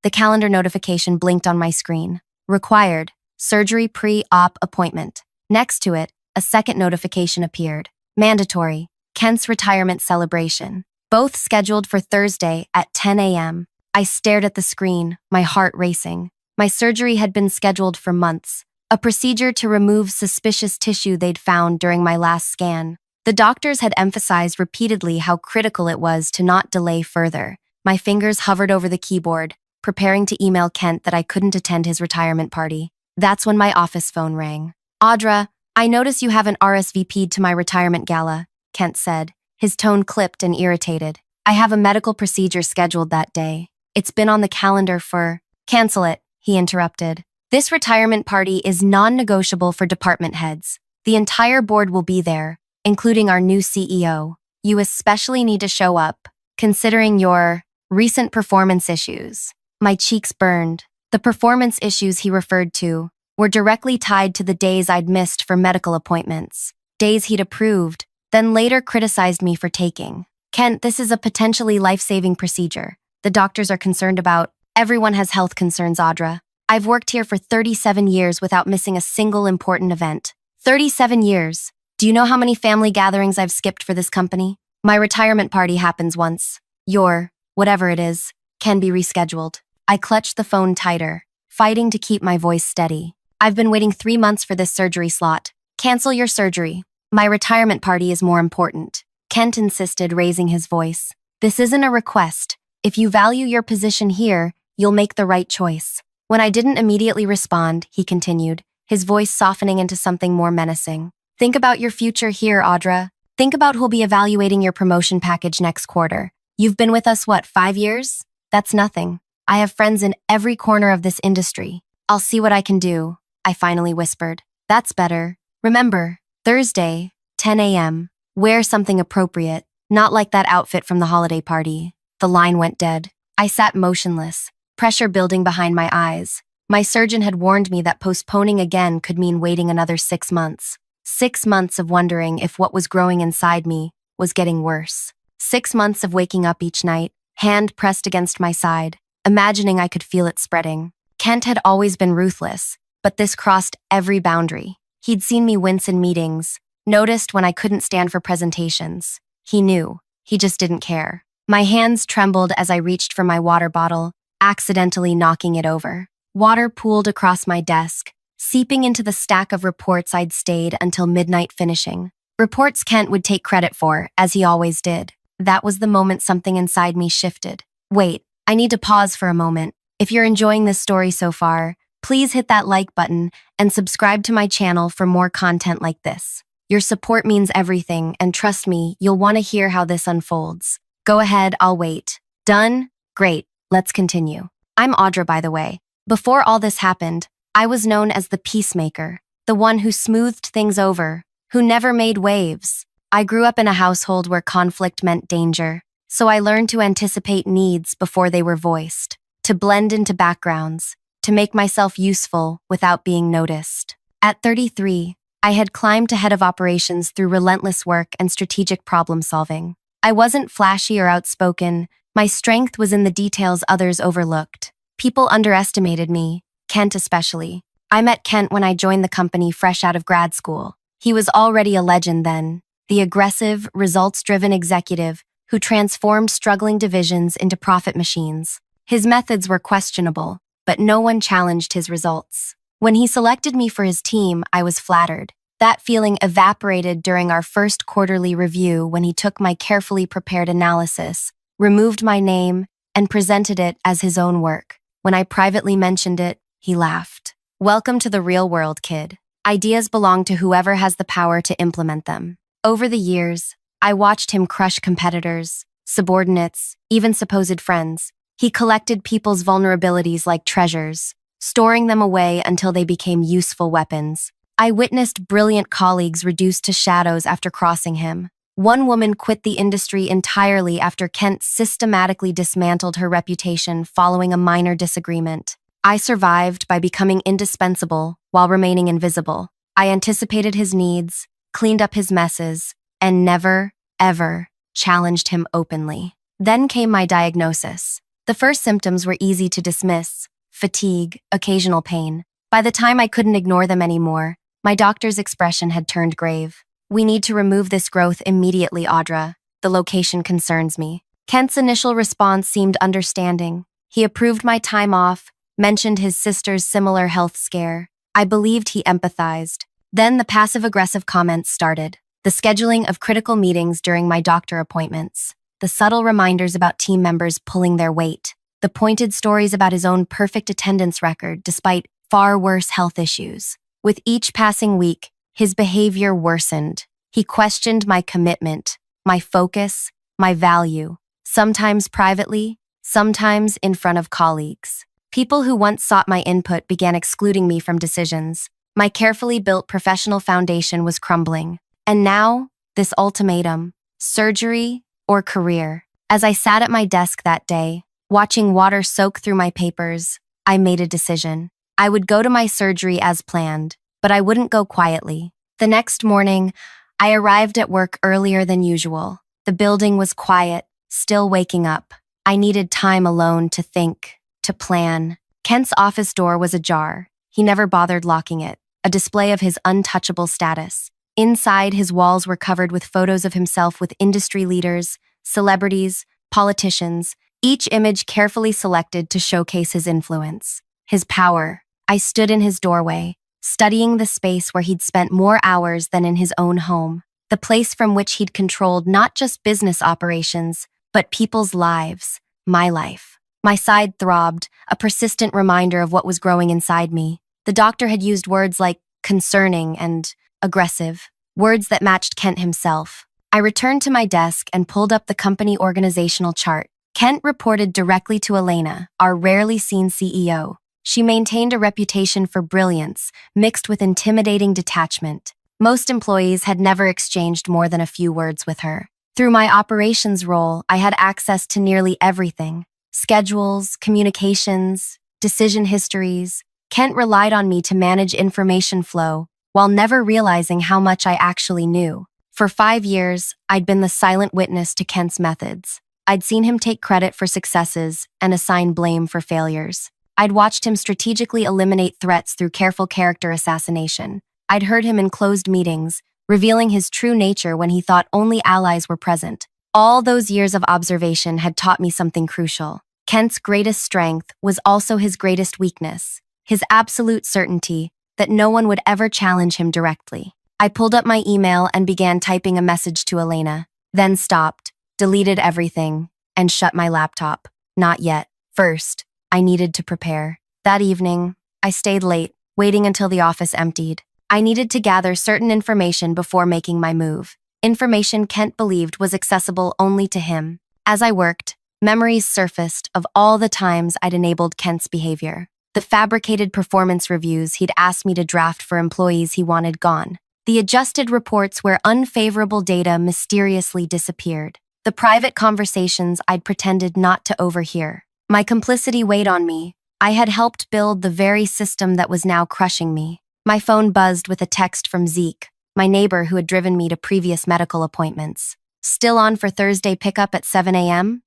The calendar notification blinked on my screen. Required. Surgery pre-op appointment. Next to it, a second notification appeared. Mandatory. Kent's retirement celebration. Both scheduled for Thursday at 10 a.m. I stared at the screen, my heart racing. My surgery had been scheduled for months. A procedure to remove suspicious tissue they'd found during my last scan. The doctors had emphasized repeatedly how critical it was to not delay further. My fingers hovered over the keyboard, preparing to email Kent that I couldn't attend his retirement party. That's when my office phone rang. "Audra, I notice you haven't RSVP'd to my retirement gala," Kent said, his tone clipped and irritated. "I have a medical procedure scheduled that day. It's been on the calendar for—" "Cancel it," he interrupted. "This retirement party is non-negotiable for department heads. The entire board will be there, including our new CEO. You especially need to show up, considering your recent performance issues." My cheeks burned. The performance issues he referred to were directly tied to the days I'd missed for medical appointments, days he'd approved, then later criticized me for taking. "Kent, this is a potentially life-saving procedure. The doctors are concerned about— Everyone has health concerns, Audra. I've worked here for 37 years without missing a single important event. 37 years. Do you know how many family gatherings I've skipped for this company? My retirement party happens once. Your, whatever it is, can be rescheduled." I clutched the phone tighter, fighting to keep my voice steady. "I've been waiting 3 months for this surgery slot. Cancel your surgery. My retirement party is more important." Kent insisted, raising his voice. "This isn't a request. If you value your position here, you'll make the right choice." When I didn't immediately respond, he continued, his voice softening into something more menacing. "Think about your future here, Audra. Think about who'll be evaluating your promotion package next quarter. You've been with us, 5 years? That's nothing. I have friends in every corner of this industry. I'll see what I can do," I finally whispered. "That's better. Remember, Thursday, 10 a.m. Wear something appropriate, not like that outfit from the holiday party." The line went dead. I sat motionless, pressure building behind my eyes. My surgeon had warned me that postponing again could mean waiting another 6 months. 6 months of wondering if what was growing inside me was getting worse. 6 months of waking up each night, hand pressed against my side, imagining I could feel it spreading. Kent had always been ruthless, but this crossed every boundary. He'd seen me wince in meetings, noticed when I couldn't stand for presentations. He knew. He just didn't care. My hands trembled as I reached for my water bottle, accidentally knocking it over. Water pooled across my desk, seeping into the stack of reports I'd stayed until midnight finishing. Reports Kent would take credit for, as he always did. That was the moment something inside me shifted. "Wait, I need to pause for a moment. If you're enjoying this story so far, please hit that like button and subscribe to my channel for more content like this. Your support means everything, and trust me, you'll want to hear how this unfolds." "Go ahead, I'll wait." "Done? Great. Let's continue." I'm Audra, by the way. Before all this happened, I was known as the peacemaker, the one who smoothed things over, who never made waves. I grew up in a household where conflict meant danger, so I learned to anticipate needs before they were voiced, to blend into backgrounds, to make myself useful without being noticed. At 33, I had climbed to head of operations through relentless work and strategic problem solving. I wasn't flashy or outspoken. My strength was in the details others overlooked. People underestimated me, Kent especially. I met Kent when I joined the company fresh out of grad school. He was already a legend then, the aggressive, results-driven executive who transformed struggling divisions into profit machines. His methods were questionable, but no one challenged his results. When he selected me for his team, I was flattered. That feeling evaporated during our first quarterly review when he took my carefully prepared analysis, removed my name, and presented it as his own work. When I privately mentioned it, he laughed. "Welcome to the real world, kid. Ideas belong to whoever has the power to implement them." Over the years, I watched him crush competitors, subordinates, even supposed friends. He collected people's vulnerabilities like treasures, storing them away until they became useful weapons. I witnessed brilliant colleagues reduced to shadows after crossing him. One woman quit the industry entirely after Kent systematically dismantled her reputation following a minor disagreement. I survived by becoming indispensable while remaining invisible. I anticipated his needs, cleaned up his messes, and never, ever challenged him openly. Then came my diagnosis. The The first symptoms were easy to dismiss: fatigue, occasional pain. By the time I couldn't ignore them anymore, my doctor's expression had turned grave. "We need to remove this growth immediately, Audra. The location concerns me." Kent's initial response seemed understanding. He approved my time off, mentioned his sister's similar health scare. I believed he empathized. Then the passive-aggressive comments started. The scheduling of critical meetings during my doctor appointments. The subtle reminders about team members pulling their weight. The pointed stories about his own perfect attendance record despite far worse health issues. With each passing week, his behavior worsened. He questioned my commitment, my focus, my value, sometimes privately, sometimes in front of colleagues. People who once sought my input began excluding me from decisions. My carefully built professional foundation was crumbling. And now, this ultimatum: surgery or career. As I sat at my desk that day, watching water soak through my papers, I made a decision. I would go to my surgery as planned, but I wouldn't go quietly. The next morning, I arrived at work earlier than usual. The building was quiet, still waking up. I needed time alone to think, to plan. Kent's office door was ajar. He never bothered locking it, a display of his untouchable status. Inside, his walls were covered with photos of himself with industry leaders, celebrities, politicians, each image carefully selected to showcase his influence, his power. I stood in his doorway, studying the space where he'd spent more hours than in his own home, the place from which he'd controlled not just business operations, but people's lives, my life. My side throbbed, a persistent reminder of what was growing inside me. The doctor had used words like concerning and aggressive, words that matched Kent himself. I returned to my desk and pulled up the company organizational chart. Kent reported directly to Elena, our rarely seen CEO. She maintained a reputation for brilliance, mixed with intimidating detachment. Most employees had never exchanged more than a few words with her. Through my operations role, I had access to nearly everything: schedules, communications, decision histories. Kent relied on me to manage information flow, while never realizing how much I actually knew. For 5 years, I'd been the silent witness to Kent's methods. I'd seen him take credit for successes and assign blame for failures. I'd watched him strategically eliminate threats through careful character assassination. I'd heard him in closed meetings, revealing his true nature when he thought only allies were present. All those years of observation had taught me something crucial. Kent's greatest strength was also his greatest weakness, his absolute certainty that no one would ever challenge him directly. I pulled up my email and began typing a message to Elena, then stopped, deleted everything, and shut my laptop. Not yet. First, I needed to prepare. That evening, I stayed late, waiting until the office emptied. I needed to gather certain information before making my move. Information Kent believed was accessible only to him. As I worked, memories surfaced of all the times I'd enabled Kent's behavior. The fabricated performance reviews he'd asked me to draft for employees he wanted gone. The adjusted reports where unfavorable data mysteriously disappeared. The private conversations I'd pretended not to overhear. My complicity weighed on me. I had helped build the very system that was now crushing me. My phone buzzed with a text from Zeke, my neighbor who had driven me to previous medical appointments. "Still on for Thursday pickup at 7 a.m.?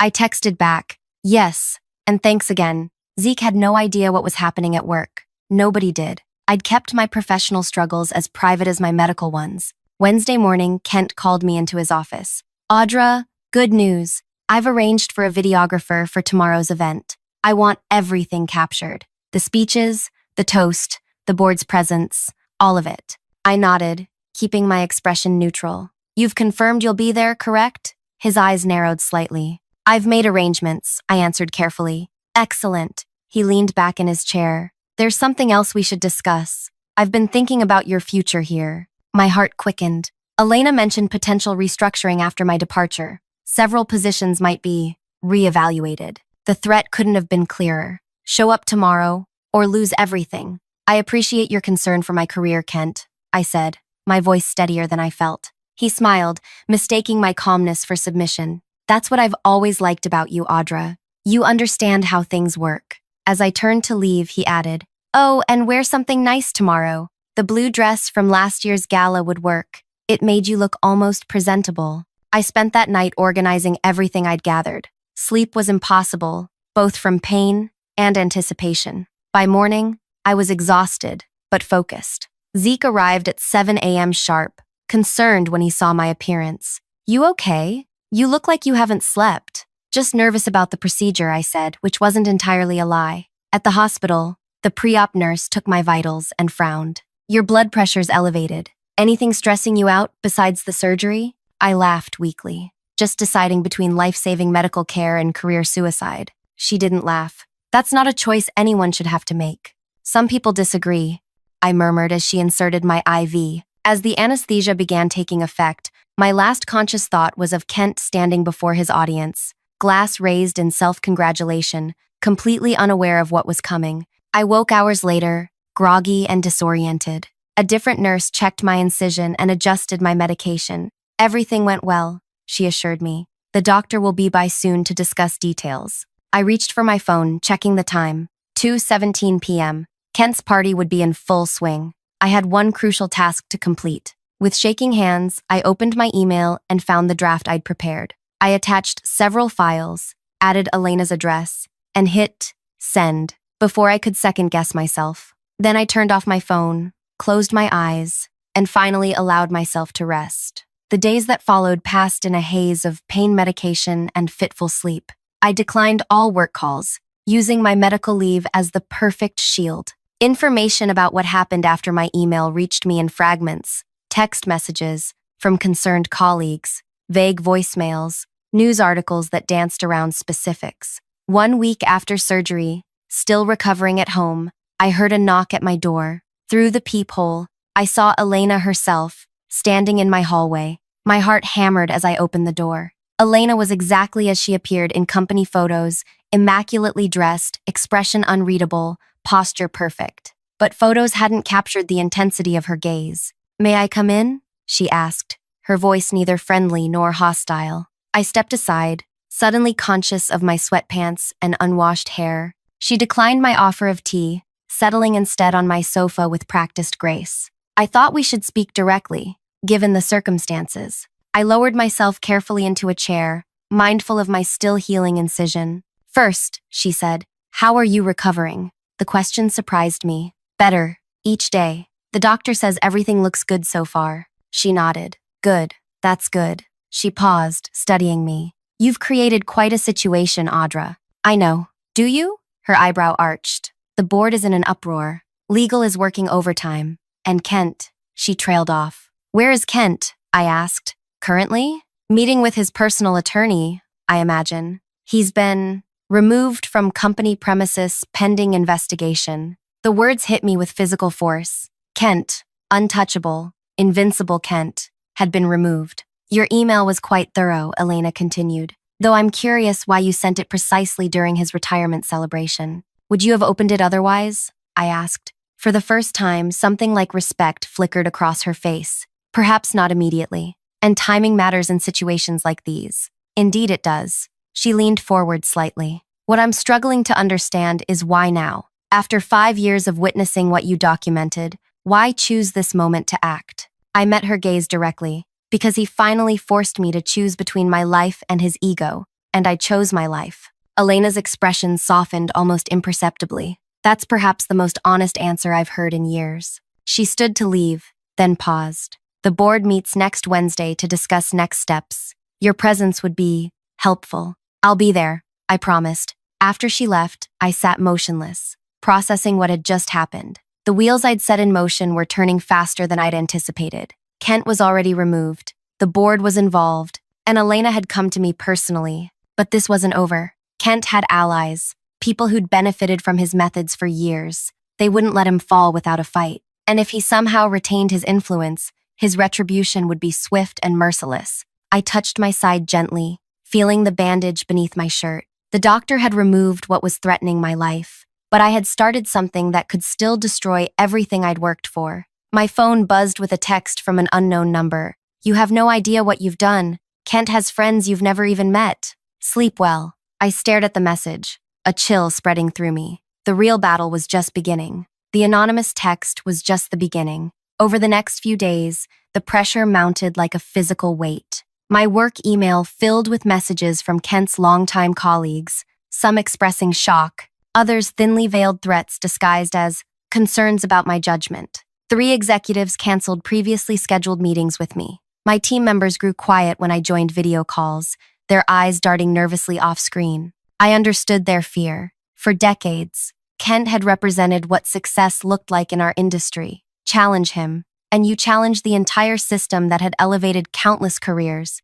I texted back, "Yes, and thanks again." Zeke had no idea what was happening at work. Nobody did. I'd kept my professional struggles as private as my medical ones. Wednesday morning, Kent called me into his office. "Audra, good news. I've arranged for a videographer for tomorrow's event. I want everything captured. The speeches, the toast, the board's presence, all of it." I nodded, keeping my expression neutral. "You've confirmed you'll be there, correct?" His eyes narrowed slightly. "I've made arrangements," I answered carefully. "Excellent." He leaned back in his chair. "There's something else we should discuss. I've been thinking about your future here." My heart quickened. Elena mentioned potential restructuring after my departure. Several positions might be reevaluated. The threat couldn't have been clearer. Show up tomorrow, or lose everything. "I appreciate your concern for my career, Kent," I said, my voice steadier than I felt. He smiled, mistaking my calmness for submission. "That's what I've always liked about you, Audra. You understand how things work." As I turned to leave, he added, "Oh, and wear something nice tomorrow. The blue dress from last year's gala would work. It made you look almost presentable." I spent that night organizing everything I'd gathered. Sleep was impossible, both from pain and anticipation. By morning, I was exhausted, but focused. Zeke arrived at 7 a.m. sharp, concerned when he saw my appearance. "You okay? You look like you haven't slept." "Just nervous about the procedure," I said, which wasn't entirely a lie. At the hospital, the pre-op nurse took my vitals and frowned. "Your blood pressure's elevated. Anything stressing you out besides the surgery?" I laughed weakly, just deciding between life-saving medical care and career suicide. She didn't laugh. "That's not a choice anyone should have to make." "Some people disagree," I murmured as she inserted my IV. As the anesthesia began taking effect, my last conscious thought was of Kent standing before his audience, glass raised in self-congratulation, completely unaware of what was coming. I woke hours later, groggy and disoriented. A different nurse checked my incision and adjusted my medication. "Everything went well," she assured me. "The doctor will be by soon to discuss details." I reached for my phone, checking the time. 2:17 p.m. Kent's party would be in full swing. I had one crucial task to complete. With shaking hands, I opened my email and found the draft I'd prepared. I attached several files, added Elena's address, and hit send before I could second-guess myself. Then I turned off my phone, closed my eyes, and finally allowed myself to rest. The days that followed passed in a haze of pain medication and fitful sleep. I declined all work calls, using my medical leave as the perfect shield. Information about what happened after my email reached me in fragments: text messages from concerned colleagues, vague voicemails, news articles that danced around specifics. 1 week after surgery, still recovering at home, I heard a knock at my door. Through the peephole, I saw Elena herself, standing in my hallway. My heart hammered as I opened the door. Elena was exactly as she appeared in company photos, immaculately dressed, expression unreadable, posture perfect. But photos hadn't captured the intensity of her gaze. "May I come in?" she asked, her voice neither friendly nor hostile. I stepped aside, suddenly conscious of my sweatpants and unwashed hair. She declined my offer of tea, settling instead on my sofa with practiced grace. "I thought we should speak directly, given the circumstances." I lowered myself carefully into a chair, mindful of my still healing incision. "First," she said, "how are you recovering?" The question surprised me. "Better, each day. The doctor says everything looks good so far." She nodded. "Good, that's good." She paused, studying me. "You've created quite a situation, Audra." "I know. Do you?" Her eyebrow arched. "The board is in an uproar. Legal is working overtime. And Kent." She trailed off. "Where is Kent?" I asked. "Currently? Meeting with his personal attorney, I imagine. He's been removed from company premises pending investigation." The words hit me with physical force. Kent, untouchable, invincible Kent, had been removed. "Your email was quite thorough," Elena continued, "though I'm curious why you sent it precisely during his retirement celebration. Would you have opened it otherwise?" I asked. For the first time, something like respect flickered across her face. "Perhaps not immediately. And timing matters in situations like these." "Indeed it does." She leaned forward slightly. "What I'm struggling to understand is why now? After 5 years of witnessing what you documented, why choose this moment to act?" I met her gaze directly. "Because he finally forced me to choose between my life and his ego, and I chose my life." Elena's expression softened almost imperceptibly. "That's perhaps the most honest answer I've heard in years." She stood to leave, then paused. "The board meets next Wednesday to discuss next steps. Your presence would be helpful." "I'll be there," I promised. After she left, I sat motionless, processing what had just happened. The wheels I'd set in motion were turning faster than I'd anticipated. Kent was already removed, the board was involved, and Elena had come to me personally. But this wasn't over. Kent had allies, people who'd benefited from his methods for years. They wouldn't let him fall without a fight. And if he somehow retained his influence, his retribution would be swift and merciless. I touched my side gently, feeling the bandage beneath my shirt. The doctor had removed what was threatening my life, but I had started something that could still destroy everything I'd worked for. My phone buzzed with a text from an unknown number. "You have no idea what you've done. Kent has friends you've never even met. Sleep well." I stared at the message, a chill spreading through me. The real battle was just beginning. The anonymous text was just the beginning. Over the next few days, the pressure mounted like a physical weight. My work email filled with messages from Kent's longtime colleagues, some expressing shock, others thinly veiled threats disguised as concerns about my judgment. 3 executives canceled previously scheduled meetings with me. My team members grew quiet when I joined video calls, their eyes darting nervously off-screen. I understood their fear. For decades, Kent had represented what success looked like in our industry. Challenge him, and you challenged the entire system that had elevated countless careers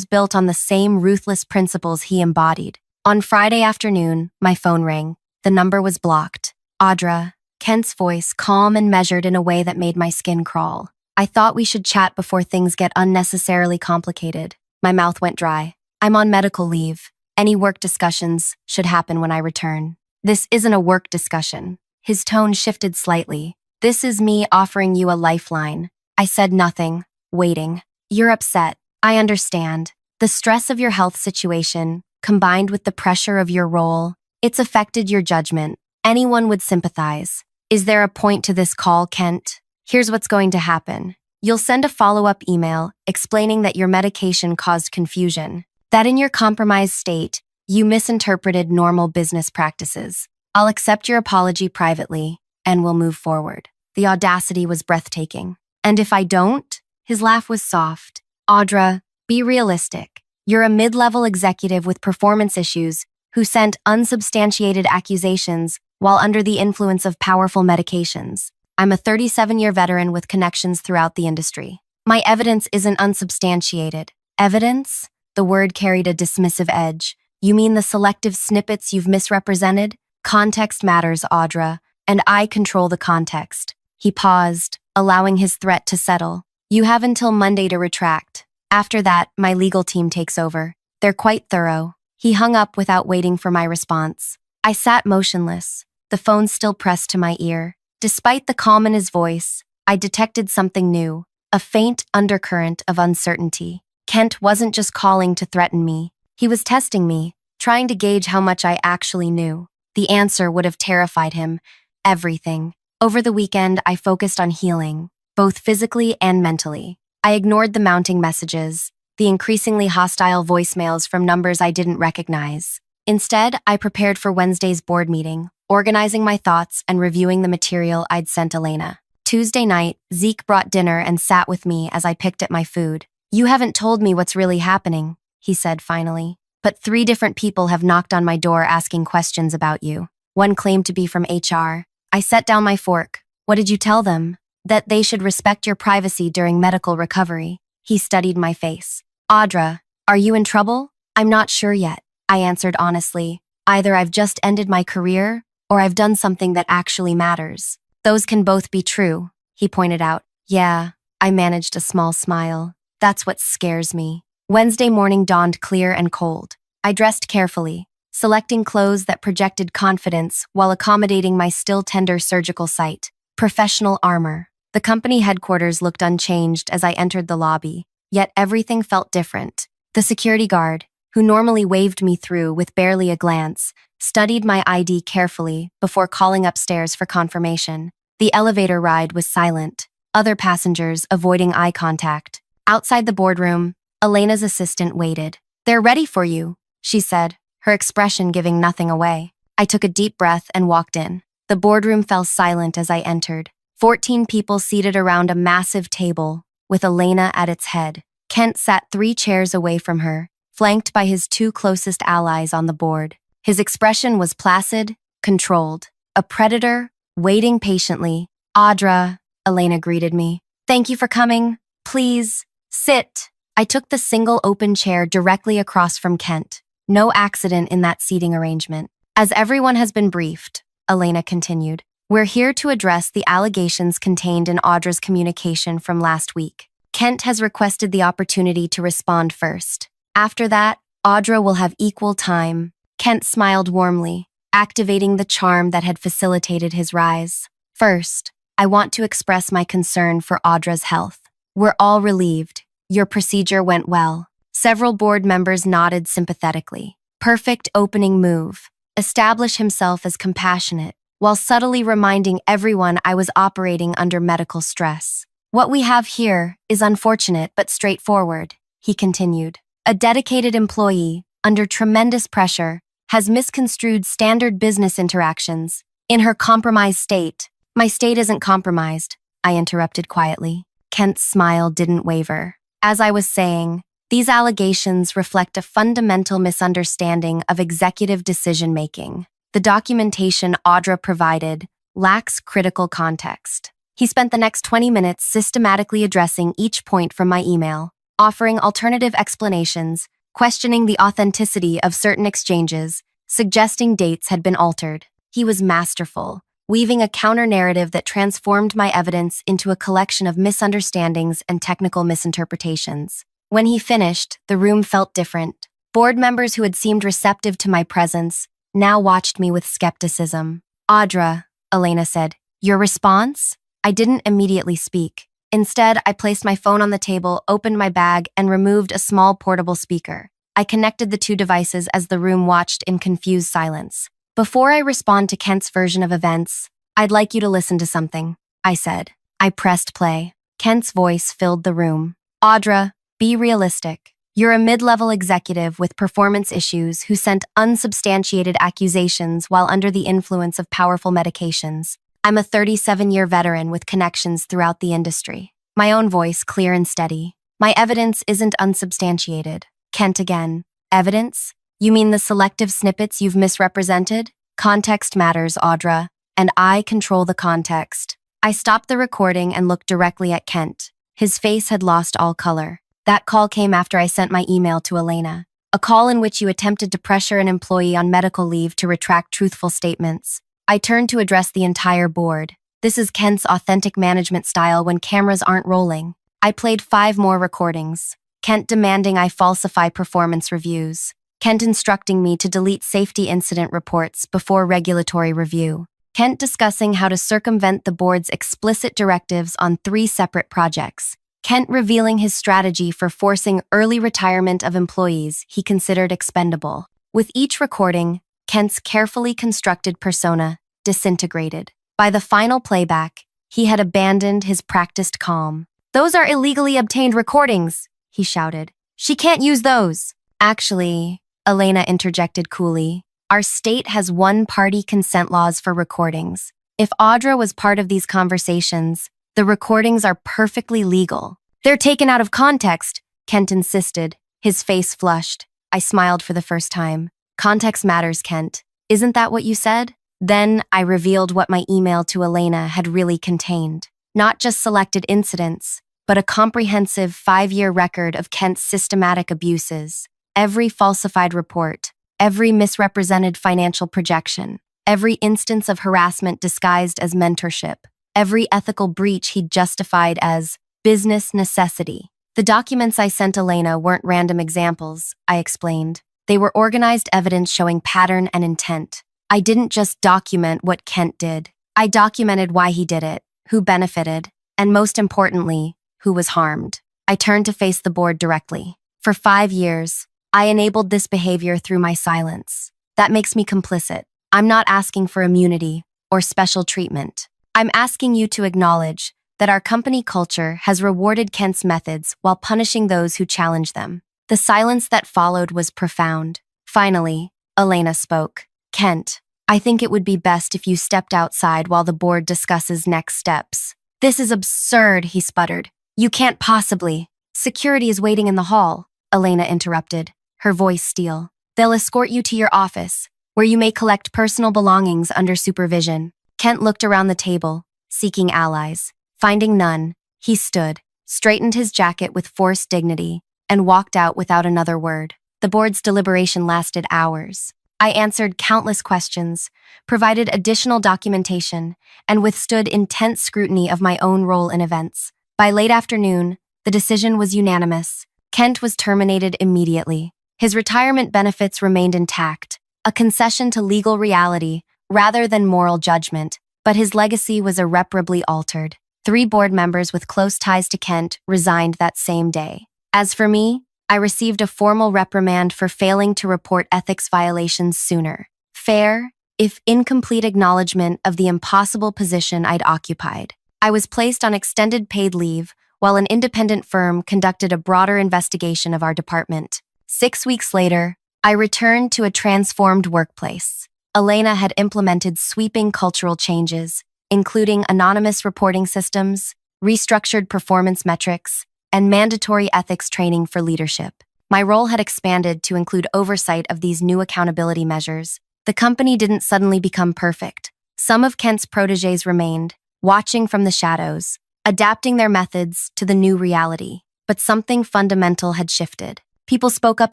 built on the same ruthless principles he embodied. On Friday afternoon, my phone rang. The number was blocked. Audra, Kent's voice, calm and measured in a way that made my skin crawl. I thought we should chat before things get unnecessarily complicated. My mouth went dry. I'm on medical leave. Any work discussions should happen when I return. This isn't a work discussion. His tone shifted slightly. This is me offering you a lifeline. I said nothing, waiting. You're upset. I understand. The stress of your health situation, combined with the pressure of your role, it's affected your judgment. Anyone would sympathize. Is there a point to this call, Kent? Here's what's going to happen. You'll send a follow-up email explaining that your medication caused confusion, that in your compromised state, you misinterpreted normal business practices. I'll accept your apology privately, and we'll move forward. The audacity was breathtaking. And if I don't? His laugh was soft. Audra, be realistic. You're a mid-level executive with performance issues who sent unsubstantiated accusations while under the influence of powerful medications. I'm a 37-year veteran with connections throughout the industry. My evidence isn't unsubstantiated. Evidence? The word carried a dismissive edge. You mean the selective snippets you've misrepresented? Context matters, Audra, and I control the context. He paused, allowing his threat to settle. You have until Monday to retract. After that, my legal team takes over. They're quite thorough. He hung up without waiting for my response. I sat motionless, the phone still pressed to my ear. Despite the calm in his voice, I detected something new, a faint undercurrent of uncertainty. Kent wasn't just calling to threaten me. He was testing me, trying to gauge how much I actually knew. The answer would have terrified him. Everything. Over the weekend, I focused on healing, both physically and mentally. I ignored the mounting messages, the increasingly hostile voicemails from numbers I didn't recognize. Instead, I prepared for Wednesday's board meeting, organizing my thoughts and reviewing the material I'd sent Elena. Tuesday night, Zeke brought dinner and sat with me as I picked at my food. You haven't told me what's really happening, he said finally. But 3 different people have knocked on my door asking questions about you. One claimed to be from HR. I set down my fork. What did you tell them? That they should respect your privacy during medical recovery. He studied my face. Audra, are you in trouble? I'm not sure yet, I answered honestly. Either I've just ended my career, or I've done something that actually matters. Those can both be true, he pointed out. Yeah, I managed a small smile. That's what scares me. Wednesday morning dawned clear and cold. I dressed carefully, selecting clothes that projected confidence while accommodating my still tender surgical site. Professional armor. The company headquarters looked unchanged as I entered the lobby, yet everything felt different. The security guard, who normally waved me through with barely a glance, studied my ID carefully before calling upstairs for confirmation. The elevator ride was silent, other passengers avoiding eye contact. Outside the boardroom, Elena's assistant waited. They're ready for you, she said, her expression giving nothing away. I took a deep breath and walked in. The boardroom fell silent as I entered. 14 people seated around a massive table, with Elena at its head. Kent sat 3 chairs away from her, flanked by his 2 closest allies on the board. His expression was placid, controlled. A predator, waiting patiently. Audra, Elena greeted me. Thank you for coming. Please, sit. I took the single open chair directly across from Kent. No accident in that seating arrangement. As everyone has been briefed, Elena continued, we're here to address the allegations contained in Audra's communication from last week. Kent has requested the opportunity to respond first. After that, Audra will have equal time. Kent smiled warmly, activating the charm that had facilitated his rise. First, I want to express my concern for Audra's health. We're all relieved. Your procedure went well. Several board members nodded sympathetically. Perfect opening move. Establish himself as compassionate, while subtly reminding everyone I was operating under medical stress. What we have here is unfortunate but straightforward. he continued. A dedicated employee, under tremendous pressure, has misconstrued standard business interactions. In her compromised state, my state isn't compromised, I interrupted quietly. Kent's smile didn't waver. As I was saying, these allegations reflect a fundamental misunderstanding of executive decision-making. The documentation Audra provided lacks critical context. He spent the next 20 minutes systematically addressing each point from my email, offering alternative explanations, questioning the authenticity of certain exchanges, suggesting dates had been altered. He was masterful, weaving a counter-narrative that transformed my evidence into a collection of misunderstandings and technical misinterpretations. When he finished, the room felt different. Board members who had seemed receptive to my presence now watched me with skepticism. Audra, Elena said, your response? I didn't immediately speak. Instead, I placed my phone on the table, opened my bag, and removed a small portable speaker. I connected the two devices as the room watched in confused silence. Before I respond to Kent's version of events, I'd like you to listen to something, I said. I pressed play. Kent's voice filled the room. Audra, be realistic. You're a mid-level executive with performance issues who sent unsubstantiated accusations while under the influence of powerful medications. I'm a 37-year veteran with connections throughout the industry. My own voice clear and steady. My evidence isn't unsubstantiated. Kent again. Evidence? You mean the selective snippets you've misrepresented? Context matters, Audra, and I control the context. I stopped the recording and looked directly at Kent. His face had lost all color. That call came after I sent my email to Elena. A call in which you attempted to pressure an employee on medical leave to retract truthful statements. I turned to address the entire board. This is Kent's authentic management style when cameras aren't rolling. I played 5 more recordings. Kent demanding I falsify performance reviews. Kent instructing me to delete safety incident reports before regulatory review. Kent discussing how to circumvent the board's explicit directives on 3 separate projects. Kent revealing his strategy for forcing early retirement of employees he considered expendable. With each recording, Kent's carefully constructed persona disintegrated. By the final playback, he had abandoned his practiced calm. "Those are illegally obtained recordings," he shouted. "She can't use those." "Actually," Elena interjected coolly, "our state has one-party consent laws for recordings. If Audra was part of these conversations, the recordings are perfectly legal." "They're taken out of context," Kent insisted, his face flushed. I smiled for the first time. "Context matters, Kent. Isn't that what you said?" Then I revealed what my email to Elena had really contained. Not just selected incidents, but a comprehensive 5-year record of Kent's systematic abuses. Every falsified report, every misrepresented financial projection, every instance of harassment disguised as mentorship, every ethical breach he'd justified as business necessity. The documents I sent Elena weren't random examples, I explained. They were organized evidence showing pattern and intent. I didn't just document what Kent did. I documented why he did it, who benefited, and most importantly, who was harmed. I turned to face the board directly. For 5 years, I enabled this behavior through my silence. That makes me complicit. I'm not asking for immunity or special treatment. I'm asking you to acknowledge that our company culture has rewarded Kent's methods while punishing those who challenge them. The silence that followed was profound. Finally, Elena spoke. "Kent, I think it would be best if you stepped outside while the board discusses next steps." "This is absurd," he sputtered. "You can't possibly." "Security is waiting in the hall," Elena interrupted, her voice steel. "They'll escort you to your office, where you may collect personal belongings under supervision." Kent looked around the table, seeking allies. Finding none, he stood, straightened his jacket with forced dignity, and walked out without another word. The board's deliberation lasted hours. I answered countless questions, provided additional documentation, and withstood intense scrutiny of my own role in events. By late afternoon, the decision was unanimous. Kent was terminated immediately. His retirement benefits remained intact, a concession to legal reality rather than moral judgment, but his legacy was irreparably altered. 3 board members with close ties to Kent resigned that same day. As for me, I received a formal reprimand for failing to report ethics violations sooner. Fair, if incomplete acknowledgement of the impossible position I'd occupied. I was placed on extended paid leave, while an independent firm conducted a broader investigation of our department. 6 weeks later, I returned to a transformed workplace. Elena had implemented sweeping cultural changes, including anonymous reporting systems, restructured performance metrics, and mandatory ethics training for leadership. My role had expanded to include oversight of these new accountability measures. The company didn't suddenly become perfect. Some of Kent's protégés remained, watching from the shadows, adapting their methods to the new reality. But something fundamental had shifted. People spoke up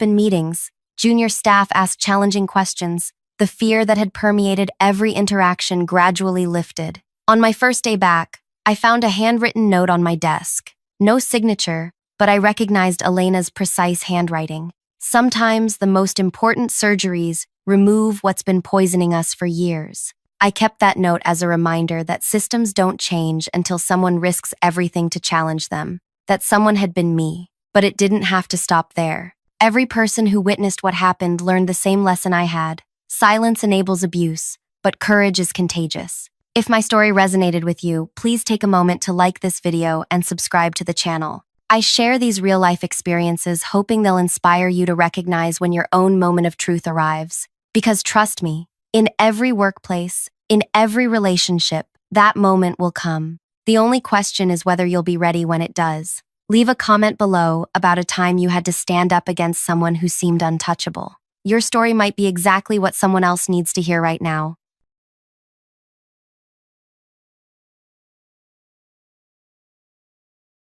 in meetings, junior staff asked challenging questions, the fear that had permeated every interaction gradually lifted. On my first day back, I found a handwritten note on my desk. No signature, but I recognized Elena's precise handwriting. Sometimes the most important surgeries remove what's been poisoning us for years. I kept that note as a reminder that systems don't change until someone risks everything to challenge them. That someone had been me, but it didn't have to stop there. Every person who witnessed what happened learned the same lesson I had. Silence enables abuse, but courage is contagious. If my story resonated with you, please take a moment to like this video and subscribe to the channel. I share these real-life experiences hoping they'll inspire you to recognize when your own moment of truth arrives. Because trust me, in every workplace, in every relationship, that moment will come. The only question is whether you'll be ready when it does. Leave a comment below about a time you had to stand up against someone who seemed untouchable. Your story might be exactly what someone else needs to hear right now.